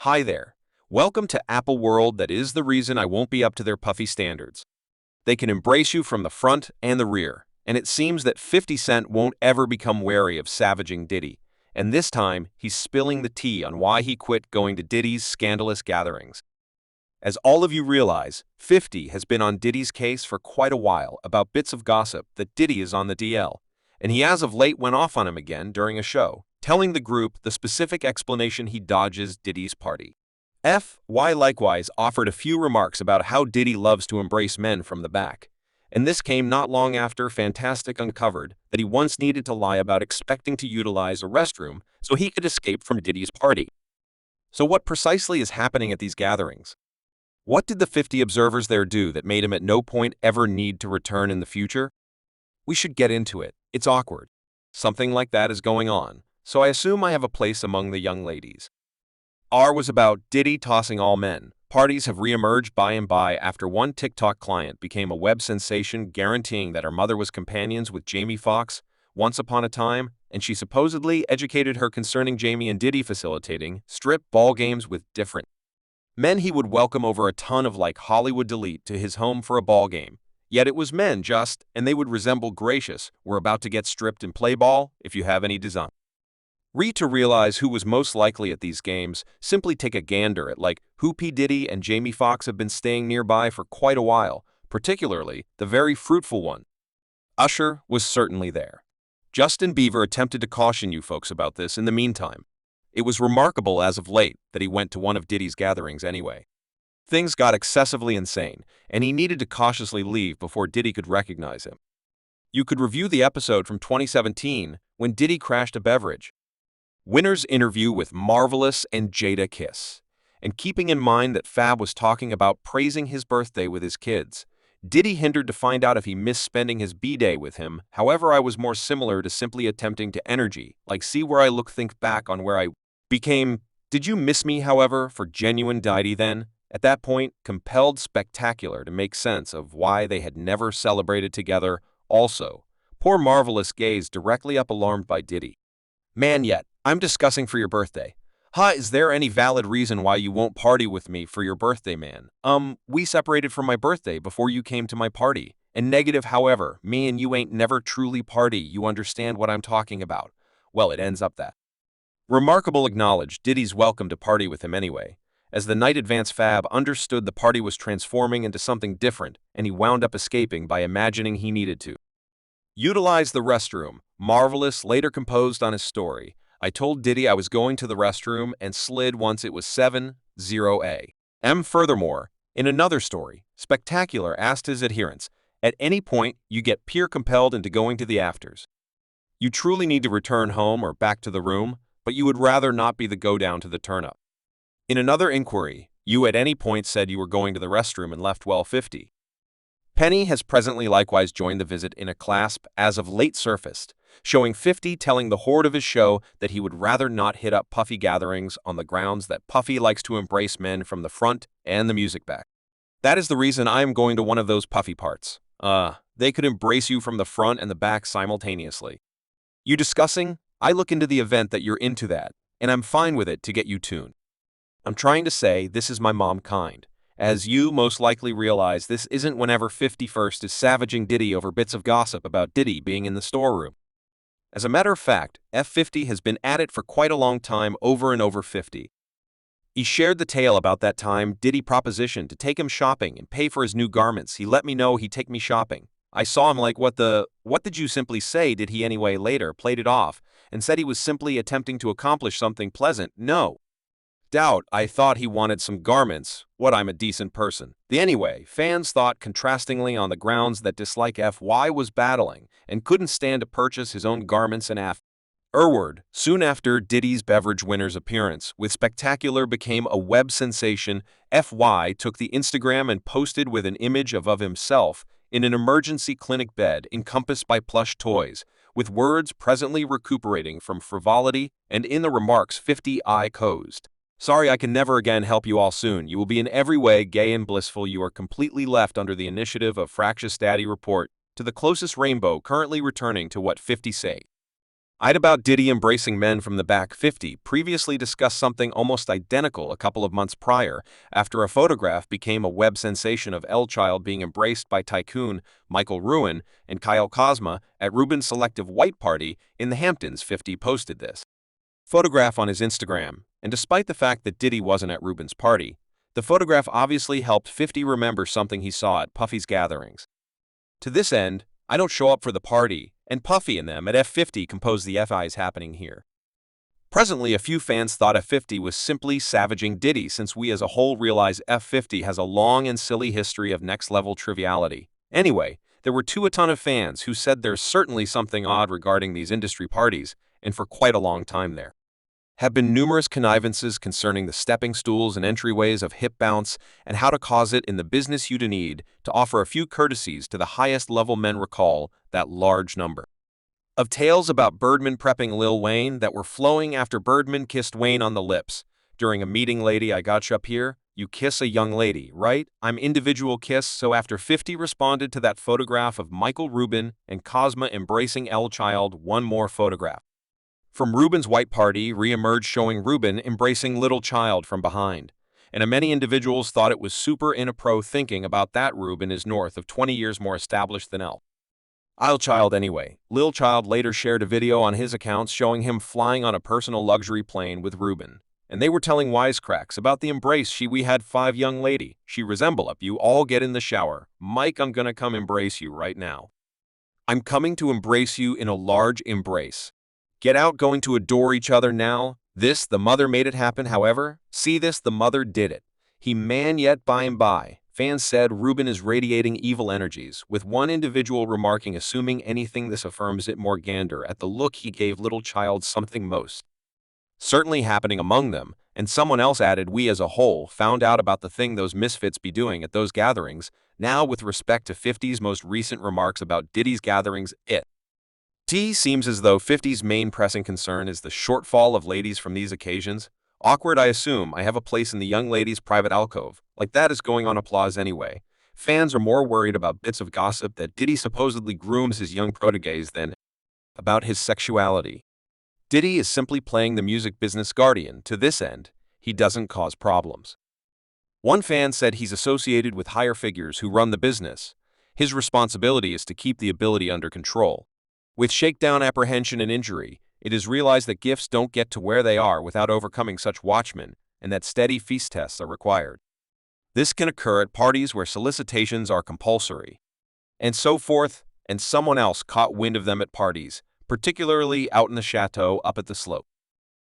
Hi there. Welcome to Apple World. That is the reason I won't be up to their puffy standards. They can embrace you from the front and the rear, and it seems that 50 Cent won't ever become wary of savaging Diddy. And this time, he's spilling the tea on why he quit going to Diddy's scandalous gatherings. As all of you realize, 50 has been on Diddy's case for quite a while about bits of gossip that Diddy is on the DL, and he as of late went off on him again during a show, telling the group the specific explanation he dodges Diddy's party. FY likewise offered a few remarks about how Diddy loves to embrace men from the back, and this came not long after Fantastic uncovered that he once needed to lie about expecting to utilize a restroom so he could escape from Diddy's party. So what precisely is happening at these gatherings? What did the 50 observers there do that made him at no point ever need to return in the future? We should get into it. It's awkward. Something like that is going on, so I assume I have a place among the young ladies. R was about Diddy tossing all men. Parties have re-emerged by and by after one TikTok client became a web sensation guaranteeing that her mother was companions with Jamie Foxx once upon a time, and she supposedly educated her concerning Jamie and Diddy facilitating strip ball games with different men he would welcome over a ton of like Hollywood delete to his home for a ball game. Yet it was men just, and they would resemble gracious, we're about to get stripped and play ball if you have any design. To realize who was most likely at these games, simply take a gander at like who P. Diddy and Jamie Foxx have been staying nearby for quite a while, particularly the very fruitful one. Usher was certainly there. Justin Bieber attempted to caution you folks about this in the meantime. It was remarkable as of late that he went to one of Diddy's gatherings anyway. Things got excessively insane, and he needed to cautiously leave before Diddy could recognize him. You could review the episode from 2017 when Diddy crashed a beverage. Winner's interview with Marvelous and Jada Kiss. And keeping in mind that Fab was talking about praising his birthday with his kids, Diddy hindered to find out if he missed spending his B-day with him. However, I was more similar to simply attempting to energy, like see where I look think back on where I became, did you miss me, however, for genuine Diddy then? At that point, compelled spectacular to make sense of why they had never celebrated together. Also, poor Marvelous gazed directly up alarmed by Diddy. Man yet, I'm discussing for your birthday. Is there any valid reason why you won't party with me for your birthday, man? We separated for my birthday before you came to my party. And negative, however, me and you ain't never truly party, you understand what I'm talking about. Well, it ends up that. Remarkable acknowledged Diddy's welcome to party with him anyway. As the night advanced, Fab understood the party was transforming into something different, and he wound up escaping by imagining he needed to utilize the restroom. Marvelous later composed on his story, I told Diddy I was going to the restroom and slid once it was 7:0 a.m. Furthermore, in another story, Spectacular asked his adherents, at any point you get peer compelled into going to the afters. You truly need to return home or back to the room, but you would rather not be the go down to the turn up. In another inquiry, you at any point said you were going to the restroom and left. Well, 50 Penny has presently likewise joined the visit in a clasp as of late surfaced, showing 50 telling the horde of his show that he would rather not hit up Puffy gatherings on the grounds that Puffy likes to embrace men from the front and the music back. That is the reason I am going to one of those Puffy parts. They could embrace you from the front and the back simultaneously. You discussing? I look into the event that you're into that, and I'm fine with it to get you tuned. I'm trying to say this is my mom kind. As you most likely realize, this isn't whenever 51st is savaging Diddy over bits of gossip about Diddy being in the storeroom. As a matter of fact, F50 has been at it for quite a long time, over and over 50. He shared the tale about that time Diddy propositioned to take him shopping and pay for his new garments. He let me know he'd take me shopping. I saw him like, what did you simply say? Did he anyway later played it off and said he was simply attempting to accomplish something pleasant? No doubt, I thought he wanted some garments. What, I'm a decent person. Anyway, fans thought contrastingly on the grounds that dislike FY was battling and couldn't stand to purchase his own garments and afterward. Soon after Diddy's beverage winner's appearance with Spectacular became a web sensation, FY took the Instagram and posted with an image of himself in an emergency clinic bed encompassed by plush toys, with words presently recuperating from frivolity, and in the remarks 50 I closed. Sorry I can never again help you all soon. You will be in every way gay and blissful. You are completely left under the initiative of Fractious Daddy report to the closest rainbow currently returning to what 50 say. I'd about Diddy embracing men from the back 50 previously discussed something almost identical a couple of months prior after a photograph became a web sensation of L Child being embraced by tycoon Michael Ruin and Kyle Kozma at Ruben's selective white party in the Hamptons. 50 posted this photograph on his Instagram, and despite the fact that Diddy wasn't at Ruben's party, the photograph obviously helped 50 remember something he saw at Puffy's gatherings. To this end, I don't show up for the party, and Puffy and them at F50 composed the FIs happening here. Presently, a few fans thought F50 was simply savaging Diddy since we as a whole realize F50 has a long and silly history of next-level triviality. Anyway, there were a ton of fans who said there's certainly something odd regarding these industry parties, and for quite a long time there have been numerous connivances concerning the stepping stools and entryways of hip bounce and how to cause it in the business you'd need to offer a few courtesies to the highest level men. Recall that large number of tales about Birdman prepping Lil Wayne that were flowing after Birdman kissed Wayne on the lips. During a meeting, lady, I got you up here, you kiss a young lady, right? I'm individual kiss. So after 50 responded to that photograph of Michael Rubin and Cosma embracing L Child, one more photograph from Ruben's white party re-emerged showing Ruben embracing Little Child from behind. And many individuals thought it was super pro thinking about that Ruben is north of 20 years more established than L Child anyway. Lil Child later shared a video on his accounts showing him flying on a personal luxury plane with Ruben. And they were telling wisecracks about the embrace we had 5 young lady. She resemble up you all get in the shower. Mike, I'm gonna come embrace you right now. I'm coming to embrace you in a large embrace. Get out going to adore each other now. This, the mother made it happen however. See this, the mother did it. He man yet by and by. Fans said Ruben is radiating evil energies, with one individual remarking assuming anything this affirms it more gander at the look he gave Little Child something most certainly happening among them, and someone else added we as a whole found out about the thing those misfits be doing at those gatherings. Now with respect to 50's most recent remarks about Diddy's gatherings, it seems as though 50's main pressing concern is the shortfall of ladies from these occasions. Awkward, I assume. I have a place in the young ladies' private alcove. Like that is going on applause anyway. Fans are more worried about bits of gossip that Diddy supposedly grooms his young proteges than about his sexuality. Diddy is simply playing the music business guardian. To this end, he doesn't cause problems. One fan said he's associated with higher figures who run the business. His responsibility is to keep the ability under control. With shakedown, apprehension, and injury, it is realized that gifts don't get to where they are without overcoming such watchmen, and that steady feast tests are required. This can occur at parties where solicitations are compulsory, and so forth, and someone else caught wind of them at parties, particularly out in the chateau up at the slope.